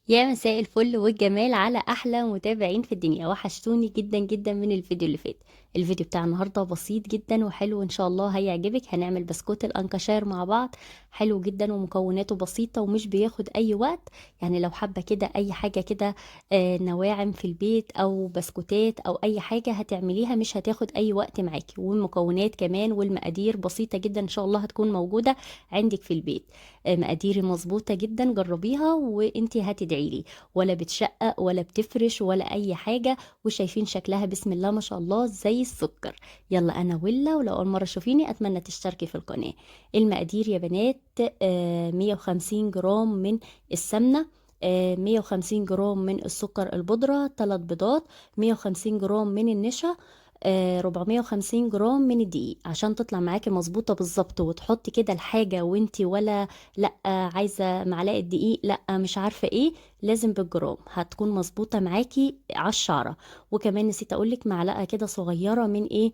يا مساء الفل والجمال على احلى متابعين في الدنيا. وحشتوني جدا جدا من الفيديو اللي فات. الفيديو بتاع النهارده بسيط جدا وحلو، ان شاء الله هيعجبك. هنعمل بسكوت الانكشار مع بعض. حلو جدا ومكوناته بسيطه ومش بياخد اي وقت. يعني لو حابه كده اي حاجه كده، نواعم في البيت او بسكوتات او اي حاجه هتعمليها مش هتاخد اي وقت معاكي. والمكونات كمان والمقادير بسيطه جدا، ان شاء الله هتكون موجوده عندك في البيت. مقاديري مظبوطة جدا، جربيها وانتي هتدعيلي. ولا بتشقق ولا بتفرش ولا اي حاجة. وشايفين شكلها بسم الله ما شاء الله زي السكر. يلا انا ويلا، ولو اول مرة تشوفيني اتمنى تشتركي في القناة. المقادير يا بنات: 150 جرام من السمنة، 150 جرام من السكر البودرة، 3 بيضات، 150 جرام من النشا، 450 جرام من الدقيق. عشان تطلع معاكي مظبوطة بالظبط وتحطي كده الحاجة وانتي ولا لا عايزة معلقة دقيق، لا مش عارفة ايه، لازم بالجرام هتكون مظبوطة معاكي على الشعرة. وكمان نسيت اقولك معلقة كده صغيرة من ايه،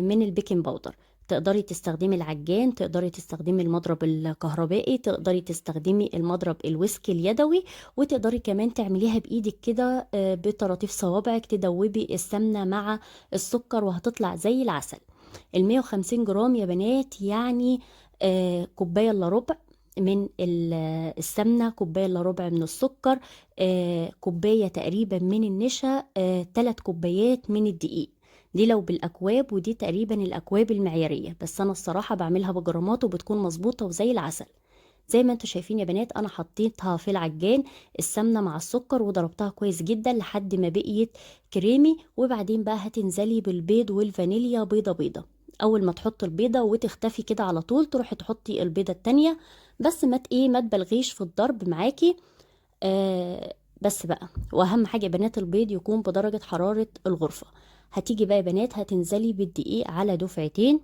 من البيكنج باودر. تقدري تستخدمي العجان، تقدري تستخدمي المضرب الكهربائي، تقدري تستخدمي المضرب الويسك اليدوي. وتقدري كمان تعمليها بايدك كده، بطراطيف صوابعك تدوبي السمنة مع السكر وهتطلع زي العسل. ال 150 جرام يا بنات يعني كوباية الا ربع من السمنة، كوباية الا ربع من السكر، كوباية تقريبا من النشا، 3 كوبايات من الدقيق. دي لو بالأكواب، ودي تقريبا الأكواب المعيارية، بس أنا الصراحة بعملها بجرامات وبتكون مظبوطة وزي العسل. زي ما انتوا شايفين يا بنات، انا حطيتها في العجان السمنه مع السكر وضربتها كويس جدا لحد ما بقيت كريمي. وبعدين بقى هتنزلي بالبيض والفانيليا بيضه بيضه. اول ما تحط البيضه وتختفي كده على طول تروحي تحطي البيضه التانية. بس ما تبلغيش في الضرب معاكي. بس بقى، واهم حاجه يا بنات البيض يكون بدرجه حراره الغرفه. هتيجي بقى يا بنات هتنزلي بالدقيق على دفعتين.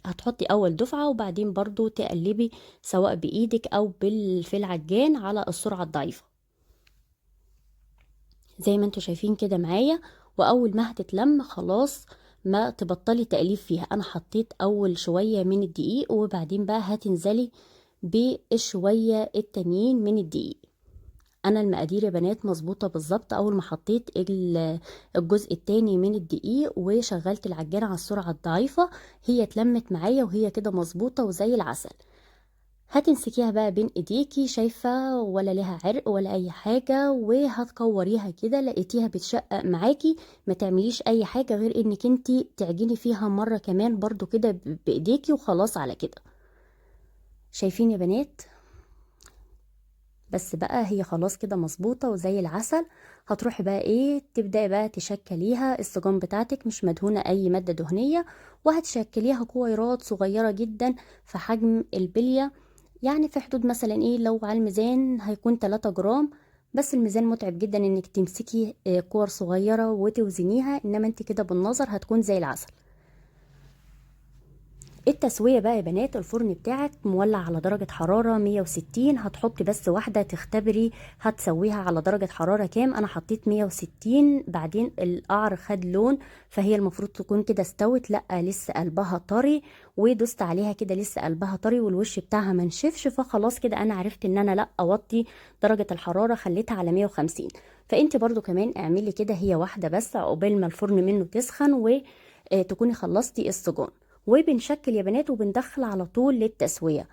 هتحطي اول دفعة وبعدين برضو تقلبي، سواء بايدك او في العجان على السرعة الضعيفة زي ما انتوا شايفين كده معايا. واول ما هتتلم خلاص ما تبطلي تقليب فيها. انا حطيت اول شوية من الدقيق وبعدين بقى هتنزلي بالشوية التانيين من الدقيق. انا المقادير يا بنات مظبوطه بالظبط. اول ما حطيت الجزء التاني من الدقيق وشغلت العجانه على السرعه الضعيفه، هي اتلمت معايا وهي كده مظبوطه وزي العسل. هتمسكيها بقى بين ايديكي، شايفه ولا لها عرق ولا اي حاجه، وهتكوريها كده. لقيتيها بتشقق معاكي، ما تعمليش اي حاجه غير انك انتي تعجني فيها مره كمان برضو كده بايديكي، وخلاص على كده. شايفين يا بنات؟ بس بقى هي خلاص كده مظبوطة وزي العسل. هتروحي بقى ايه، تبدأي بقى تشكليها. السجان بتاعتك مش مدهونة اي مادة دهنية، وهتشكليها كويرات صغيرة جدا في حجم البلية. يعني في حدود مثلا ايه، لو على الميزان هيكون 3 جرام. بس الميزان متعب جدا انك تمسكي كور صغيرة وتوزنيها، انما انت كده بالنظر هتكون زي العسل. التسوية بقى يا بنات، الفرن بتاعك مولع على درجة حرارة 160. هتحطي بس واحدة تختبري هتسويها على درجة حرارة كام. انا حطيت 160، بعدين القعر خد لون، فهي المفروض تكون كده استوت. لا لسه قلبها طري، ودوست عليها كده لسه قلبها طري والوش بتاعها منشفش. فخلاص كده انا عرفت ان انا لا اوطي درجة الحرارة، خليتها على 150. فانت برضو كمان اعملي كده، هي واحدة بس عقبال ما الفرن منه تسخن وتكوني خلصتي السجون. وبنشكل يا بنات وبندخل على طول للتسوية.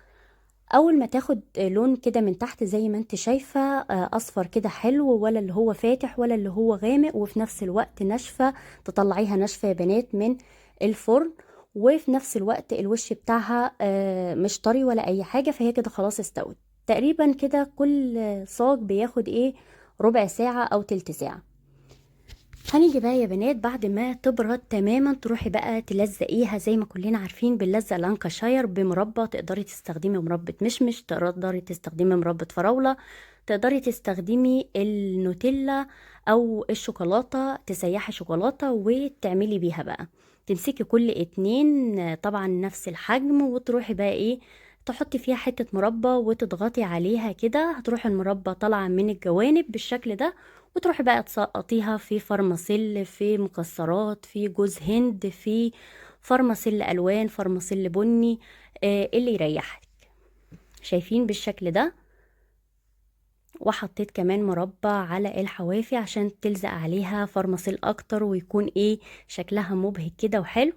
اول ما تاخد لون كده من تحت زي ما انت شايفة، اصفر كده حلو، ولا اللي هو فاتح ولا اللي هو غامق، وفي نفس الوقت ناشفة. تطلعيها ناشفة يا بنات من الفرن. وفي نفس الوقت الوش بتاعها مش طري ولا اي حاجة، فهي كده خلاص استوت. تقريبا كده كل صاج بياخد ايه، ربع ساعة او تلت ساعة. هنيجي بقى يا بنات بعد ما تبرد تماما، تروحي بقى تلزقيها زي ما كلنا عارفين بنلزق لانكشاير بمربى. تقدري تستخدمي مربى مشمش، تقدري تستخدمي مربى فراولة، تقدري تستخدمي النوتيلا او الشوكولاتة. تسيحي شوكولاتة وتعملي بيها بقى. تمسكي كل اتنين طبعا نفس الحجم، وتروحي بقى ايه، تحطي فيها حتة مربى وتضغطي عليها كده. هتروح المربى طالعة من الجوانب بالشكل ده، وتروحي بقى تسقطيها في فرماسيل، في مكسرات، في جوز هند، في فرماسيل الوان، فرماسيل بني، اللي يريحك. شايفين بالشكل ده؟ وحطيت كمان مربى على الحوافي عشان تلزق عليها فرماسيل اكتر ويكون ايه شكلها مبهج كده وحلو.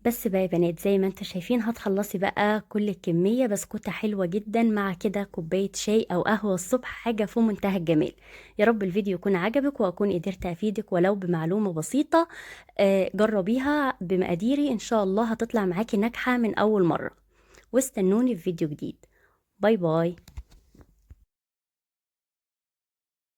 بس بقى يا بنات زي ما انتوا شايفين هتخلصي بقى كل الكمية، بسكوتة حلوة جدا مع كده كوباية شاي او قهوة الصبح، حاجة في منتهى الجمال. يا رب الفيديو يكون عجبك واكون قدرت افيدك ولو بمعلومة بسيطة. جربيها بمقاديري ان شاء الله هتطلع معاكي ناجحة من اول مرة. واستنوني في فيديو جديد. باي باي.